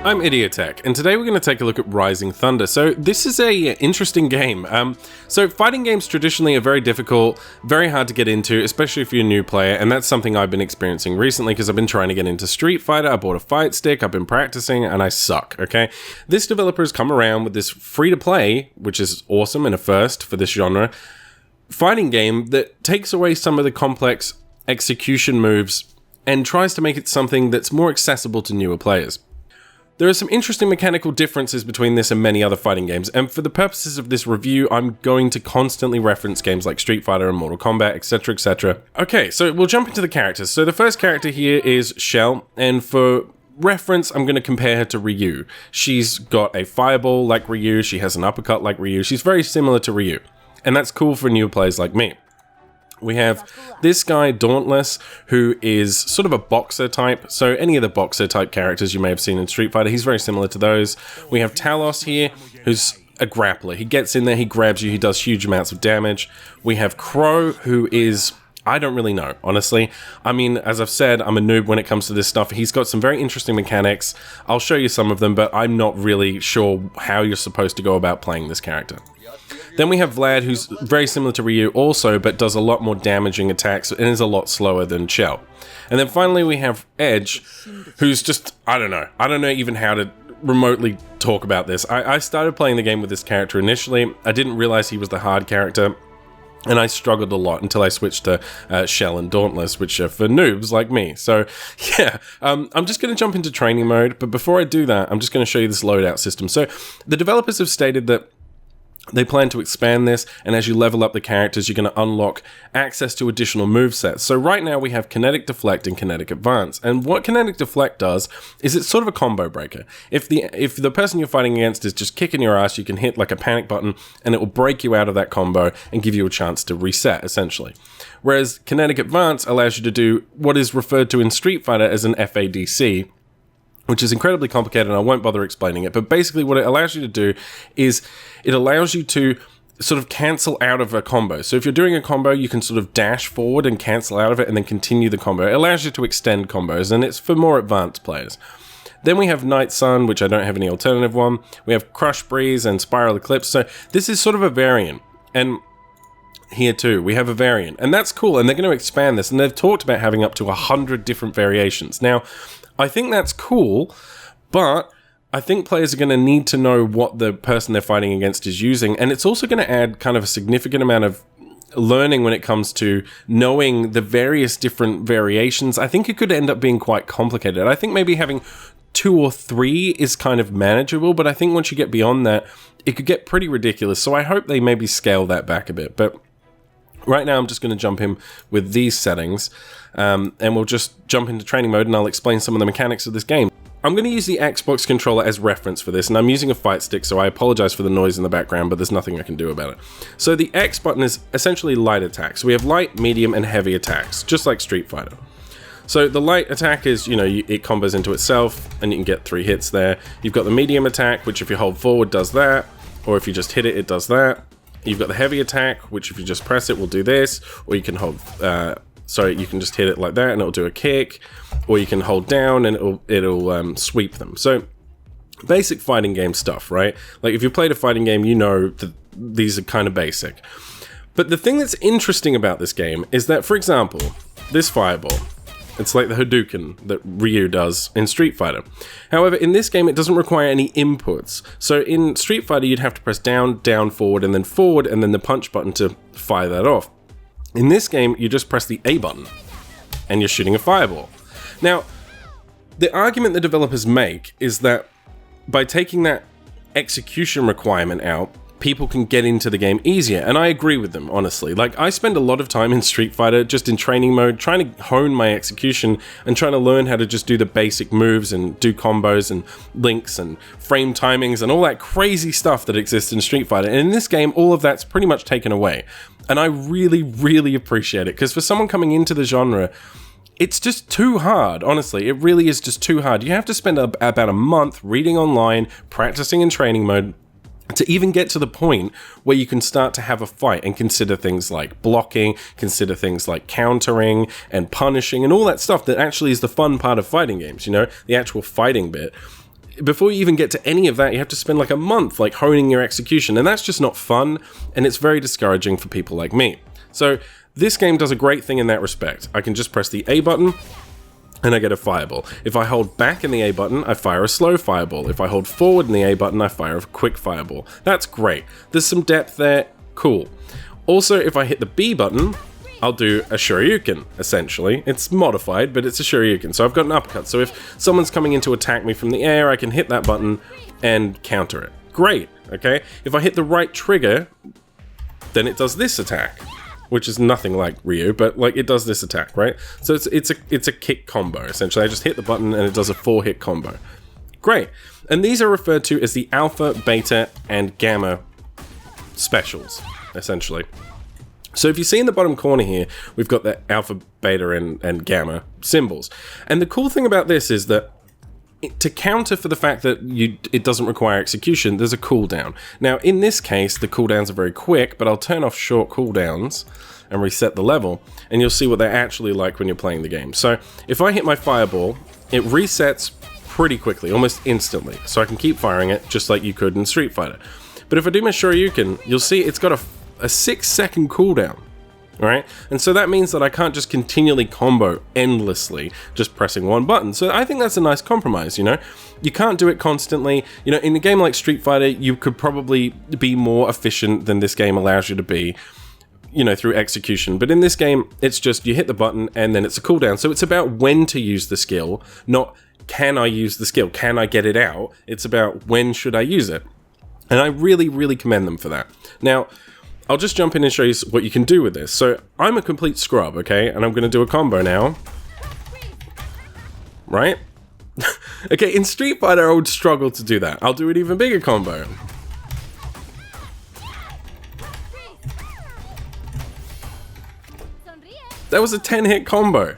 I'm Idiotech, and today we're going to take a look at Rising Thunder. So this is a interesting game. So fighting games traditionally are very difficult, very hard to get into, especially if you're a new player, and that's something I've been experiencing recently because I've been trying to get into Street Fighter. I bought a fight stick, I've been practicing, and I suck, okay? This developer has come around with this free-to-play, which is awesome and a first for this genre, fighting game that takes away some of the complex execution moves and tries to make it something that's more accessible to newer players. There are some interesting mechanical differences between this and many other fighting games, and for the purposes of this review, I'm going to constantly reference games like Street Fighter and Mortal Kombat, etc, etc. Okay, so we'll jump into the characters. So the first character here is Shell, and for reference, I'm going to compare her to Ryu. She's got a fireball like Ryu, she has an uppercut like Ryu, she's very similar to Ryu, and that's cool for new players like me. We have this guy, Dauntless, who is sort of a boxer type. So any of the boxer type characters you may have seen in Street Fighter, he's very similar to those. We have Talos here, who's a grappler. He gets in there, he grabs you, he does huge amounts of damage. We have Crow, who is... I don't really know, honestly. I mean, as I've said, I'm a noob when it comes to this stuff. He's got some very interesting mechanics. I'll show you some of them, but I'm not really sure how you're supposed to go about playing this character. Then we have Vlad, who's very similar to Ryu also, but does a lot more damaging attacks and is a lot slower than Shell. And then finally we have Edge, who's just, I don't know even how to remotely talk about this. I started playing the game with this character initially. I didn't realize he was the hard character, and I struggled a lot until I switched to Shell and Dauntless, which are for noobs like me. So yeah, I'm just going to jump into training mode, but before I do that, I'm just going to show you this loadout system. So the developers have stated that they plan to expand this, and as you level up the characters, you're going to unlock access to additional movesets. So right now we have Kinetic Deflect and Kinetic Advance, and what Kinetic Deflect does is it's sort of a combo breaker. If the person you're fighting against is just kicking your ass, you can hit like a panic button, and it will break you out of that combo and give you a chance to reset, essentially. Whereas Kinetic Advance allows you to do what is referred to in Street Fighter as an FADC, which is incredibly complicated, and I won't bother explaining it, but basically what it allows you to do is it allows you to sort of cancel out of a combo. So if you're doing a combo, you can sort of dash forward and cancel out of it and then continue the combo. It allows you to extend combos, and it's for more advanced players. Then we have Night Sun, which I don't have any alternative one. We have Crush Breeze and Spiral Eclipse, so this is sort of a variant. And here too, we have a variant, and that's cool, and they're going to expand this, and they've talked about having up to 100 different variations. Now, I think that's cool, but I think players are going to need to know what the person they're fighting against is using, and it's also going to add kind of a significant amount of learning when it comes to knowing the various different variations. I think it could end up being quite complicated. I think maybe having 2 or 3 is kind of manageable, but I think once you get beyond that, it could get pretty ridiculous, so I hope they maybe scale that back a bit. But right now, I'm just going to jump in with these settings, and we'll just jump into training mode, and I'll explain some of the mechanics of this game. I'm going to use the Xbox controller as reference for this, and I'm using a fight stick, so I apologize for the noise in the background, but there's nothing I can do about it. So the X button is essentially light attacks. We have light, medium, and heavy attacks, just like Street Fighter. So the light attack is, it combos into itself, and you can get 3 hits there. You've got the medium attack, which if you hold forward does that, or if you just hit it, it does that. You've got the heavy attack, which if you just press it will do this, or you can hold, you can just hit it like that and it'll do a kick, or you can hold down and it'll sweep them. So basic fighting game stuff, right? Like if you played a fighting game, you know that these are kind of basic. But the thing that's interesting about this game is that, for example, this fireball, it's like the Hadouken that Ryu does in Street Fighter. However, in this game, it doesn't require any inputs. So in Street Fighter, you'd have to press down, down, forward, and then the punch button to fire that off. In this game, you just press the A button, and you're shooting a fireball. Now, the argument the developers make is that by taking that execution requirement out, people can get into the game easier, and I agree with them, honestly. Like, I spend a lot of time in Street Fighter just in training mode, trying to hone my execution and trying to learn how to just do the basic moves and do combos and links and frame timings and all that crazy stuff that exists in Street Fighter. And in this game, all of that's pretty much taken away. And I really, really appreciate it, because for someone coming into the genre, it's just too hard, honestly. It really is just too hard. You have to spend about a month reading online, practicing in training mode, to even get to the point where you can start to have a fight and consider things like blocking, consider things like countering and punishing and all that stuff that actually is the fun part of fighting games, the actual fighting bit. before you even get to any of that, you have to spend like a month like honing your execution, and that's just not fun, and it's very discouraging for people like me. So this game does a great thing in that respect. I can just press the A button and I get a fireball. If I hold back in the A button, I fire a slow fireball. If I hold forward in the A button, I fire a quick fireball. That's great. There's some depth there. Cool. Also, if I hit the B button, I'll do a Shoryuken, essentially. It's modified, but it's a Shoryuken. So I've got an uppercut. So if someone's coming in to attack me from the air, I can hit that button and counter it. Great, okay? If I hit the right trigger, then it does this attack, which is nothing like Ryu, but like it does this attack, right? So it's a kick combo, essentially. I just hit the button and it does a 4-hit combo. Great. And these are referred to as the alpha, beta, and gamma specials, essentially. So if you see in the bottom corner here, we've got the alpha, beta, and gamma symbols. And the cool thing about this is that to counter for the fact that it doesn't require execution, there's a cooldown. Now, in this case, the cooldowns are very quick, but I'll turn off short cooldowns and reset the level, and you'll see what they're actually like when you're playing the game. So if I hit my fireball, it resets pretty quickly, almost instantly. So I can keep firing it just like you could in Street Fighter. But if I do my Shoryuken, you'll see it's got a 6-second cooldown. Right? And so that means that I can't just continually combo endlessly just pressing one button. So I think that's a nice compromise, you know? You can't do it constantly. You know, in a game like Street Fighter, you could probably be more efficient than this game allows you to be, you know, through execution. But in this game, it's just you hit the button and then it's a cooldown. So it's about when to use the skill, not can I use the skill? Can I get it out? It's about when should I use it? And I really, really commend them for that. Now, I'll just jump in and show you what you can do with this. So I'm a complete scrub, okay? And I'm going to do a combo now. Right? Okay, in Street Fighter, I would struggle to do that. I'll do an even bigger combo. That was a 10-hit combo.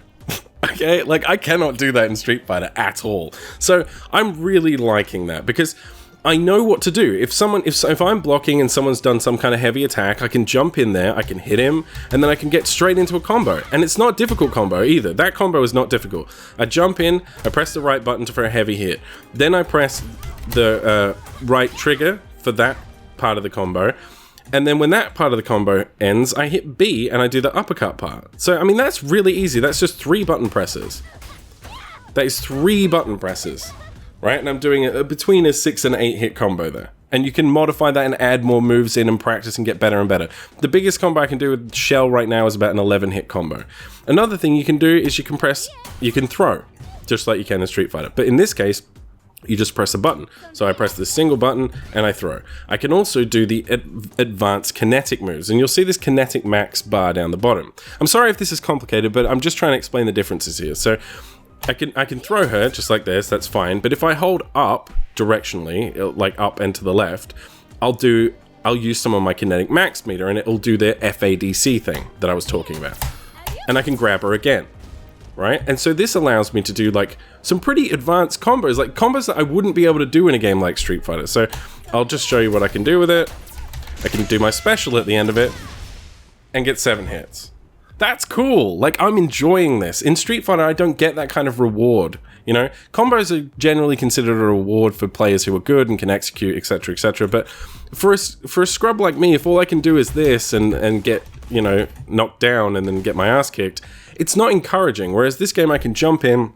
Okay? Like, I cannot do that in Street Fighter at all. So I'm really liking that because I know what to do. If I'm blocking and someone's done some kind of heavy attack, I can jump in there, I can hit him, and then I can get straight into a combo. And it's not a difficult combo either. That combo is not difficult. I jump in, I press the right button for a heavy hit. Then I press the right trigger for that part of the combo. And then when that part of the combo ends, I hit B and I do the uppercut part. So, I mean, that's really easy. That's just 3 button presses. That is 3 button presses. Right, and I'm doing it between a 6 and 8 hit combo there. And you can modify that and add more moves in and practice and get better and better. The biggest combo I can do with Shell right now is about an 11 hit combo. Another thing you can do is you can throw, just like you can in Street Fighter. But in this case, you just press a button. So I press this single button and I throw. I can also do the advanced kinetic moves, and you'll see this kinetic max bar down the bottom. I'm sorry if this is complicated, but I'm just trying to explain the differences here. So I can throw her just like this, that's fine. But if I hold up directionally, like up and to the left, I'll use some of my kinetic max meter and it'll do the FADC thing that I was talking about. And I can grab her again, right? And so this allows me to do like some pretty advanced combos, like combos that I wouldn't be able to do in a game like Street Fighter. So I'll just show you what I can do with it. I can do my special at the end of it and get 7 hits. That's cool. Like, I'm enjoying this. In Street Fighter, I don't get that kind of reward. You know, combos are generally considered a reward for players who are good and can execute, etc., etc. But for a scrub like me, if all I can do is this and get, you know, knocked down and then get my ass kicked, it's not encouraging. Whereas this game, I can jump in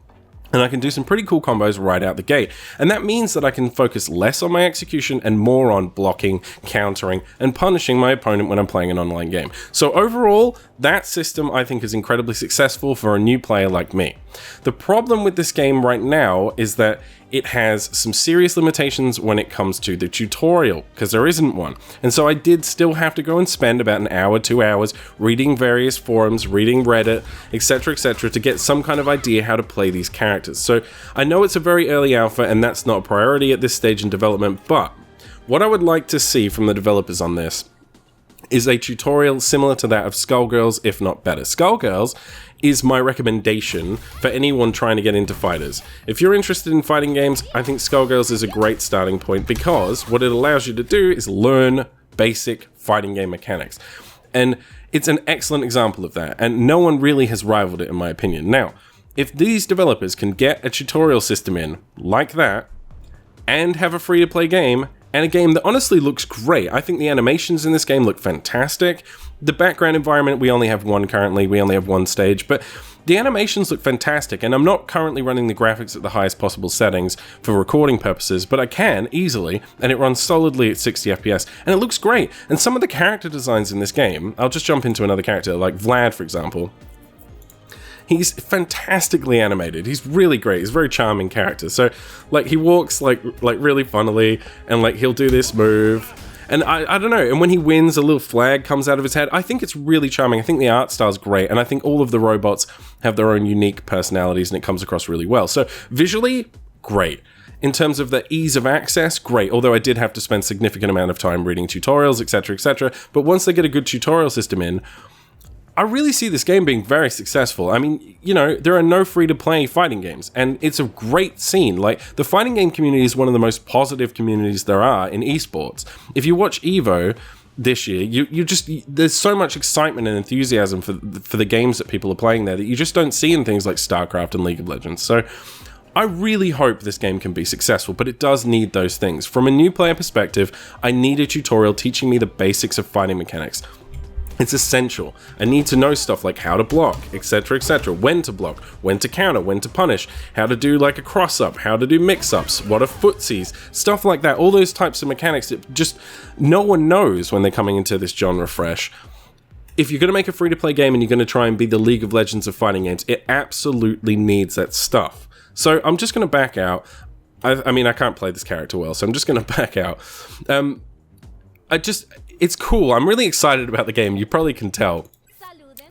and I can do some pretty cool combos right out the gate. And that means that I can focus less on my execution and more on blocking, countering, and punishing my opponent when I'm playing an online game. So overall, that system I think is incredibly successful for a new player like me. The problem with this game right now is that it has some serious limitations when it comes to the tutorial, because there isn't one. And so I did still have to go and spend about an hour, 2 hours reading various forums, reading Reddit, etc., etc., to get some kind of idea how to play these characters. So I know it's a very early alpha and that's not a priority at this stage in development, but what I would like to see from the developers on this is a tutorial similar to that of Skullgirls, if not better. Skullgirls is my recommendation for anyone trying to get into fighters. If you're interested in fighting games, I think Skullgirls is a great starting point because what it allows you to do is learn basic fighting game mechanics. And it's an excellent example of that, and no one really has rivaled it in my opinion. Now, if these developers can get a tutorial system in like that, and have a free-to-play game, and a game that honestly looks great. I think the animations in this game look fantastic. The background environment, we only have one currently, we only have one stage, but the animations look fantastic, and I'm not currently running the graphics at the highest possible settings for recording purposes, but I can easily, and it runs solidly at 60 FPS, and it looks great. And some of the character designs in this game, I'll just jump into another character, like Vlad, for example. He's fantastically animated. He's really great. He's a very charming character. So, like, he walks, like really funnily, and, like, he'll do this move. And I don't know, and when he wins, a little flag comes out of his head. I think it's really charming. I think the art style's great, and I think all of the robots have their own unique personalities, and it comes across really well. So, visually, great. In terms of the ease of access, great. Although I did have to spend a significant amount of time reading tutorials, etc., etc. But once they get a good tutorial system in, I really see this game being very successful. I mean, you know, there are no free-to-play fighting games, and it's a great scene. Like, the fighting game community is one of the most positive communities there are in esports. If you watch EVO this year, you just, there's so much excitement and enthusiasm for the games that people are playing there that you just don't see in things like StarCraft and League of Legends. So, I really hope this game can be successful, but it does need those things. From a new player perspective, I need a tutorial teaching me the basics of fighting mechanics. It's essential. I need to know stuff like how to block, etc., etc., when to block, when to counter, when to punish, how to do like a cross-up, how to do mix-ups, what are footsies, stuff like that. All those types of mechanics that just no one knows when they're coming into this genre fresh. If you're going to make a free-to-play game and you're going to try and be the League of Legends of fighting games, it absolutely needs that stuff. So I'm just going to back out. I mean, I can't play this character well, so I'm just going to back out. It's cool. I'm really excited about the game. You probably can tell.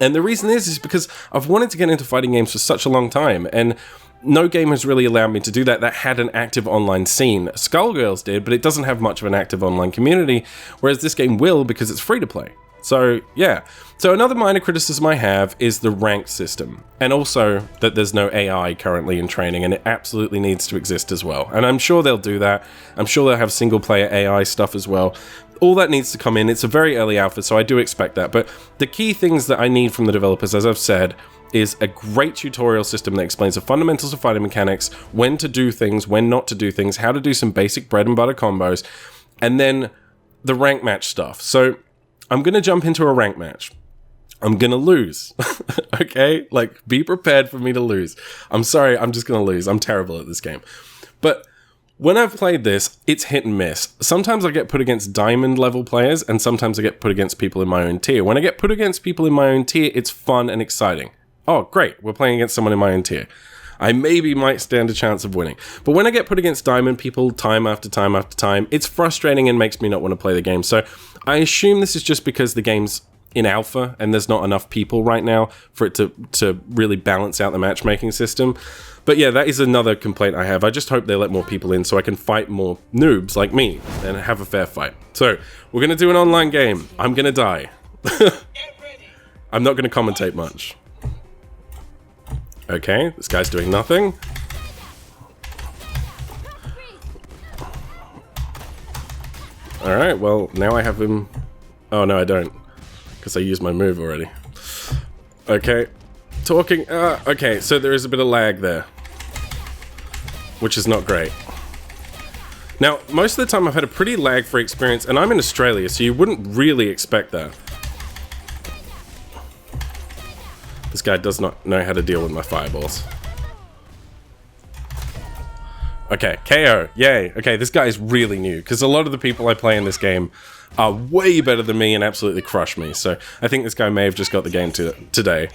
And the reason is because I've wanted to get into fighting games for such a long time, and no game has really allowed me to do that had an active online scene. Skullgirls did, but it doesn't have much of an active online community, whereas this game will because it's free to play. So, yeah. So another minor criticism I have is the ranked system, and also that there's no AI currently in training, and it absolutely needs to exist as well. And I'm sure they'll do that. I'm sure they'll have single-player AI stuff as well. All that needs to come in. It's a very early alpha, so I do expect that. But the key things that I need from the developers, as I've said, is a great tutorial system that explains the fundamentals of fighting mechanics, when to do things, when not to do things, how to do some basic bread and butter combos, and then the rank match stuff. So I'm going to jump into a rank match. I'm going to lose. Okay? Like, be prepared for me to lose. I'm sorry, I'm just going to lose. I'm terrible at this game. But when I've played this, it's hit and miss. Sometimes I get put against diamond level players, and sometimes I get put against people in my own tier. When I get put against people in my own tier, it's fun and exciting. Oh, great, we're playing against someone in my own tier. I maybe might stand a chance of winning. But when I get put against diamond people time after time after time, it's frustrating and makes me not want to play the game. So I assume this is just because the game's in alpha and there's not enough people right now for it to really balance out the matchmaking system. But yeah, that is another complaint I have. I just hope they let more people in so I can fight more noobs like me and have a fair fight. So, we're going to do an online game. I'm going to die. I'm not going to commentate much. Okay, this guy's doing nothing. Alright, well, now I have him... Oh, no, I don't. Because I used my move already. Okay. Talking... okay, so there is a bit of lag there. Which is not great. Now, most of the time I've had a pretty lag-free experience, and I'm in Australia, so you wouldn't really expect that. This guy does not know how to deal with my fireballs. Okay, KO. Yay. Okay, this guy is really new, because a lot of the people I play in this game are way better than me and absolutely crush me. So I think this guy may have just got the game today.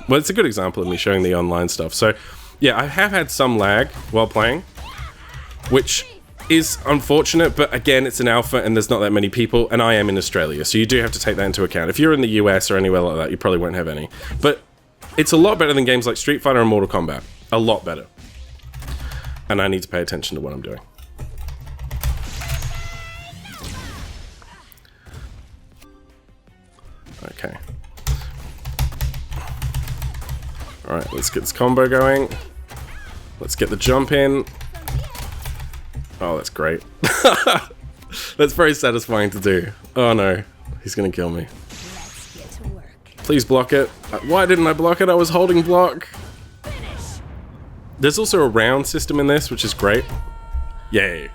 Well, it's a good example of me showing the online stuff. So yeah, I have had some lag while playing, which is unfortunate, but again, it's an alpha and there's not that many people, and I am in Australia, so you do have to take that into account. If you're in the US or anywhere like that, you probably won't have any. But it's a lot better than games like Street Fighter and Mortal Kombat. A lot better. And I need to pay attention to what I'm doing. Okay. Alright, let's get this combo going. Let's get the jump in. Oh, that's great. That's very satisfying to do. Oh no, he's gonna kill me. Please block it. Why didn't I block it? I was holding block. There's also a round system in this, which is great. Yay.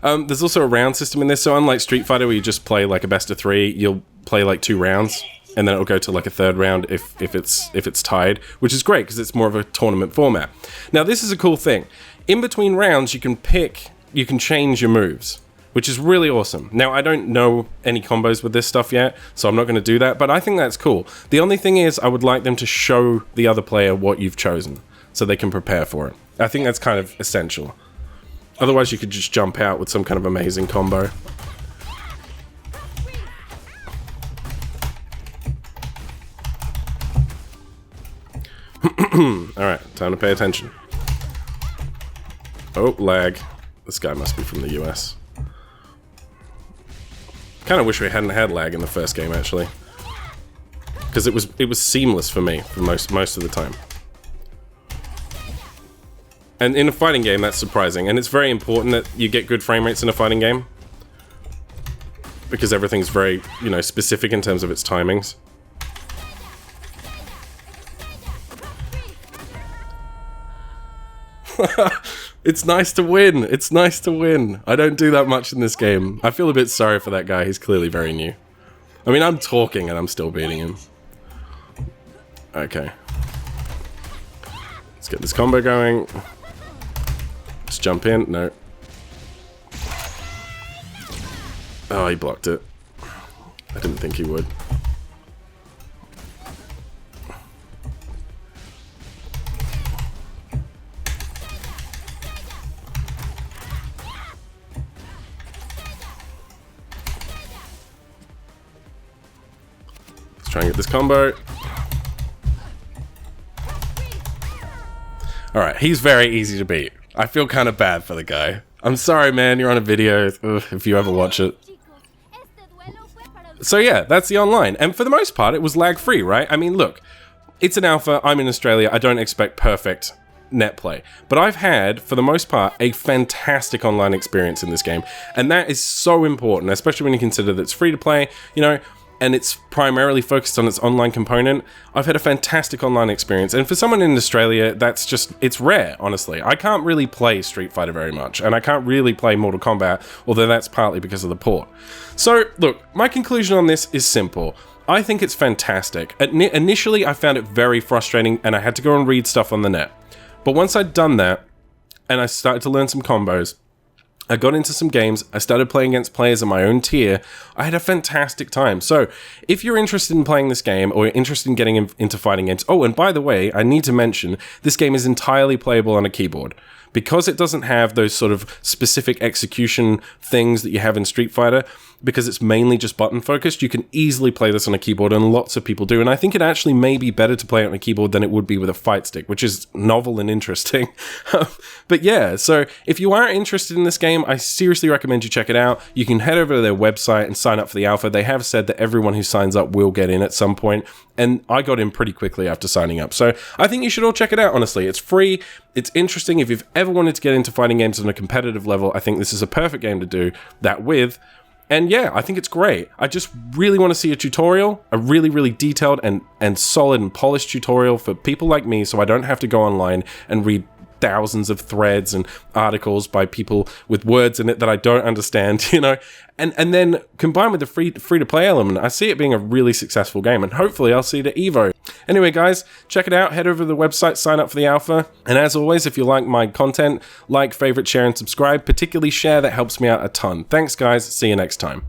There's also a round system in this, so unlike Street Fighter where you just play like a best of 3, you'll play like 2 rounds, and then it'll go to like a 3rd round if it's tied, which is great because it's more of a tournament format. Now this is a cool thing. In between rounds, you can change your moves, which is really awesome. Now, I don't know any combos with this stuff yet, so I'm not going to do that, but I think that's cool. The only thing is, I would like them to show the other player what you've chosen, so they can prepare for it. I think that's kind of essential. Otherwise, you could just jump out with some kind of amazing combo. Alright, time to pay attention. Oh, lag. This guy must be from the US. Kind of wish we hadn't had lag in the first game, actually, because it was seamless for me for most of the time. And in a fighting game, that's surprising, and it's very important that you get good frame rates in a fighting game because everything's very, you know, specific in terms of its timings. It's nice to win. It's nice to win. I don't do that much in this game. I feel a bit sorry for that guy. He's clearly very new. I mean, I'm talking and I'm still beating him. Okay. Let's get this combo going. Let's jump in. No. Oh, he blocked it. I didn't think he would. Try and get this combo. Alright, he's very easy to beat. I feel kind of bad for the guy. I'm sorry, man, you're on a video, if you ever watch it. So yeah, that's the online. And for the most part, it was lag-free, right? I mean, look, it's an alpha, I'm in Australia, I don't expect perfect net play. But I've had, for the most part, a fantastic online experience in this game. And that is so important, especially when you consider that it's free to play, you know, and it's primarily focused on its online component. I've had a fantastic online experience, and for someone in Australia, that's just, it's rare, honestly. I can't really play Street Fighter very much, and I can't really play Mortal Kombat, although that's partly because of the port. So, look, my conclusion on this is simple. I think it's fantastic. Initially, I found it very frustrating, and I had to go and read stuff on the net. But once I'd done that, and I started to learn some combos, I got into some games, I started playing against players in my own tier, I had a fantastic time. So, if you're interested in playing this game, or you're interested in getting into fighting games, oh, and by the way, I need to mention, this game is entirely playable on a keyboard. Because it doesn't have those sort of specific execution things that you have in Street Fighter, because it's mainly just button focused, you can easily play this on a keyboard, and lots of people do. And I think it actually may be better to play it on a keyboard than it would be with a fight stick, which is novel and interesting. But yeah, so if you are interested in this game, I seriously recommend you check it out. You can head over to their website and sign up for the alpha. They have said that everyone who signs up will get in at some point, and I got in pretty quickly after signing up. So I think you should all check it out, honestly. It's free, it's interesting. If you've ever wanted to get into fighting games on a competitive level, I think this is a perfect game to do that with. And yeah, I think it's great. I just really want to see a tutorial, a really, really detailed and solid and polished tutorial for people like me, so I don't have to go online and read thousands of threads and articles by people with words in it that I don't understand, you know? And then combined with the free-to-play element, I see it being a really successful game, and hopefully I'll see it at EVO. Anyway, guys, check it out. Head over to the website, sign up for the alpha. And as always, if you like my content, like, favorite, share, and subscribe. Particularly share, that helps me out a ton. Thanks, guys. See you next time.